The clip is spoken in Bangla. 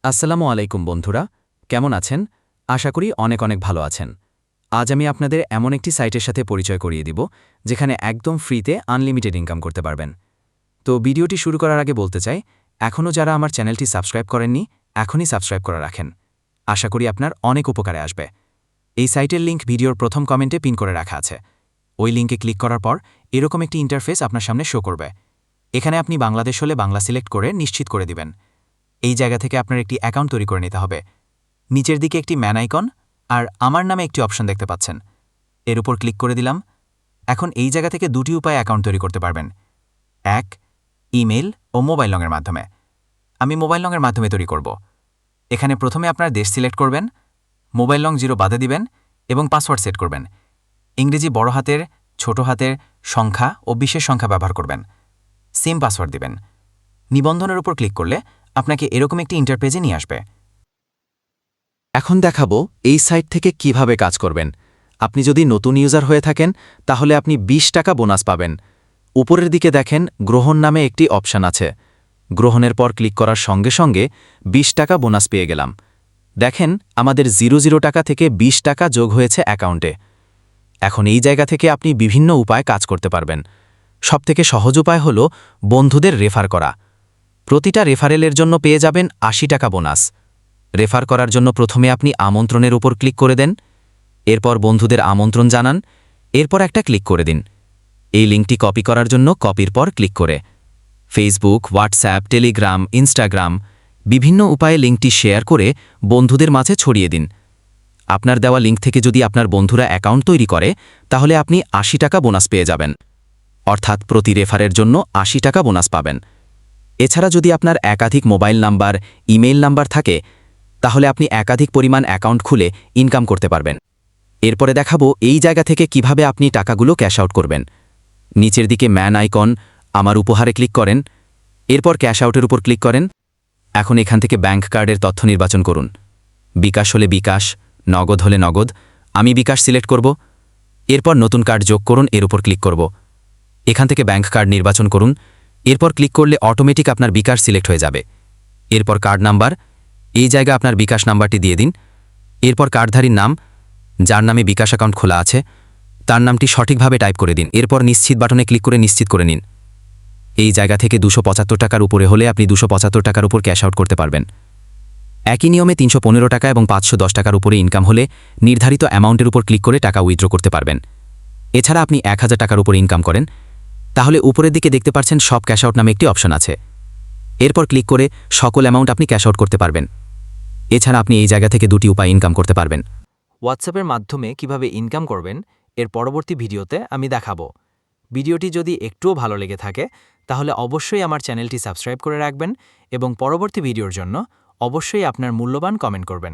আসসালামু আলাইকুম বন্ধুরা, কেমন আছেন? আশা করি অনেক অনেক ভালো আছেন। আজ আমি আপনাদের এমন একটি সাইটের সাথে পরিচয় করিয়ে দিব যেখানে একদম ফ্রিতে আনলিমিটেড ইনকাম করতে পারবেন। তো ভিডিওটি শুরু করার আগে বলতে চাই, এখনও যারা আমার চ্যানেলটি সাবস্ক্রাইব করেননি, এখনই সাবস্ক্রাইব করে রাখেন। আশা করি আপনার অনেক উপকারে আসবে। এই সাইটের লিঙ্ক ভিডিওর প্রথম কমেন্টে পিন করে রাখা আছে। ওই লিঙ্কে ক্লিক করার পর এরকম একটি ইন্টারফেস আপনার সামনে শো করবে। এখানে আপনি বাংলাদেশ হলে বাংলা সিলেক্ট করে নিশ্চিত করে দিবেন। এই জায়গা থেকে আপনার একটি অ্যাকাউন্ট তৈরি করে নিতে হবে। নিচের দিকে একটি ম্যান আইকন আর আমার নামে একটি অপশন দেখতে পাচ্ছেন, এর উপর ক্লিক করে দিলাম। এখন এই জায়গা থেকে দুটি উপায়ে অ্যাকাউন্ট তৈরি করতে পারবেন। এক, ইমেল ও মোবাইল রঙের মাধ্যমে। আমি মোবাইল রঙের মাধ্যমে তৈরি করব। এখানে প্রথমে আপনার দেশ সিলেক্ট করবেন, মোবাইল রং 0 বাদে দিবেন এবং পাসওয়ার্ড সেট করবেন। ইংরেজি বড় হাতের, ছোট হাতের, সংখ্যা ও বিশেষ সংখ্যা ব্যবহার করবেন। সেম পাসওয়ার্ড দিবেন। নিবন্ধনের উপর ক্লিক করলে আপনাকে এরকম একটি ইন্টারপেজে নিয়ে আসবে। এখন দেখাবো এই সাইট থেকে কিভাবে কাজ করবেন। আপনি যদি নতুন ইউজার হয়ে থাকেন তাহলে আপনি 20 টাকা বোনাস পাবেন। উপরের দিকে দেখেন গ্রহণ নামে একটি অপশান আছে। গ্রহণের পর ক্লিক করার সঙ্গে সঙ্গে 20 টাকা বোনাস পেয়ে গেলাম। দেখেন আমাদের 00 টাকা থেকে 20 টাকা যোগ হয়েছে অ্যাকাউন্টে। এখন এই জায়গা থেকে আপনি বিভিন্ন উপায়ে কাজ করতে পারবেন। সবথেকে সহজ উপায় হল বন্ধুদের রেফার করা। প্রতিটা রেফারেলের জন্য পেয়ে যাবেন 80 টাকা বোনাস। রেফার করার জন্য প্রথমে আপনি আমন্ত্রণের উপর ক্লিক করে দেন, এরপর বন্ধুদের আমন্ত্রণ জানান, এরপর একটা ক্লিক করে দিন। এই লিঙ্কটি কপি করার জন্য কপির পর ক্লিক করে ফেসবুক, হোয়াটসঅ্যাপ, টেলিগ্রাম, ইনস্টাগ্রাম বিভিন্ন উপায়ে লিঙ্কটি শেয়ার করে বন্ধুদের মাঝে ছড়িয়ে দিন। আপনার দেওয়া লিঙ্ক থেকে যদি আপনার বন্ধুরা অ্যাকাউন্ট তৈরি করে তাহলে আপনি 80 টাকা বোনাস পেয়ে যাবেন, অর্থাৎ প্রতি রেফারের জন্য 80 টাকা বোনাস পাবেন। এছাড়া যদি আপনার একাধিক মোবাইল নাম্বার, ইমেইল নাম্বার থাকে তাহলে আপনি একাধিক পরিমাণ অ্যাকাউন্ট খুলে ইনকাম করতে পারবেন। এরপরে দেখাবো এই জায়গা থেকে কিভাবে আপনি টাকাগুলো ক্যাশ আউট করবেন। নিচের দিকে ম্যান আইকন, আমার উপহারে ক্লিক করেন, এরপর ক্যাশ আউটের উপর ক্লিক করেন। এখন এখান থেকে ব্যাংক কার্ডের তথ্য নির্বাচন করুন। বিকাশ হলে বিকাশ, নগদ হলে নগদ। আমি বিকাশ সিলেক্ট করব। এরপর নতুন কার্ড যোগ করুন, এর উপর ক্লিক করব। এখান থেকে ব্যাংক কার্ড নির্বাচন করুন। এরপর ক্লিক করলে অটোমেটিক আপনার বিকাশ সিলেক্ট হয়ে যাবে। এরপর কার্ড নাম্বার, এই জায়গা আপনার বিকাশ নাম্বারটি দিয়ে দিন। এরপর কার্ডধারীর নাম, যার নামে বিকাশ অ্যাকাউন্ট খোলা আছে, তার নামটি সঠিকভাবে টাইপ করে দিন। এরপর নিশ্চিত বাটনে ক্লিক করে নিশ্চিত করে নিন। এই জায়গা থেকে 275 টাকার উপরে হলে আপনি 275 টাকার উপর ক্যাশ আউট করতে পারবেন। একই নিয়মে 315 টাকা এবং 510 টাকার উপরে ইনকাম হলে নির্ধারিত অ্যামাউন্টের উপর ক্লিক করে টাকা উইথড্র করতে পারবেন। এছাড়া আপনি 1000 টাকার উপর ইনকাম করেন তাহলে উপরের দিকে দেখতে পাচ্ছেন সব ক্যাশ আউট নামে একটি অপশন আছে। এরপর ক্লিক করে সকল অ্যামাউন্ট আপনি ক্যাশ আউট করতে পারবেন। এছাড়া আপনি এই জায়গা থেকে দুটি উপায় ইনকাম করতে পারবেন। হোয়াটসঅ্যাপের মাধ্যমে কিভাবে ইনকাম করবেন এর পরবর্তী ভিডিওতে আমি দেখাবো। ভিডিওটি যদি একটুও ভালো লেগে থাকে তাহলে অবশ্যই আমার চ্যানেলটি সাবস্ক্রাইব করে রাখবেন এবং পরবর্তী ভিডিওর জন্য অবশ্যই আপনার মূল্যবান কমেন্ট করবেন।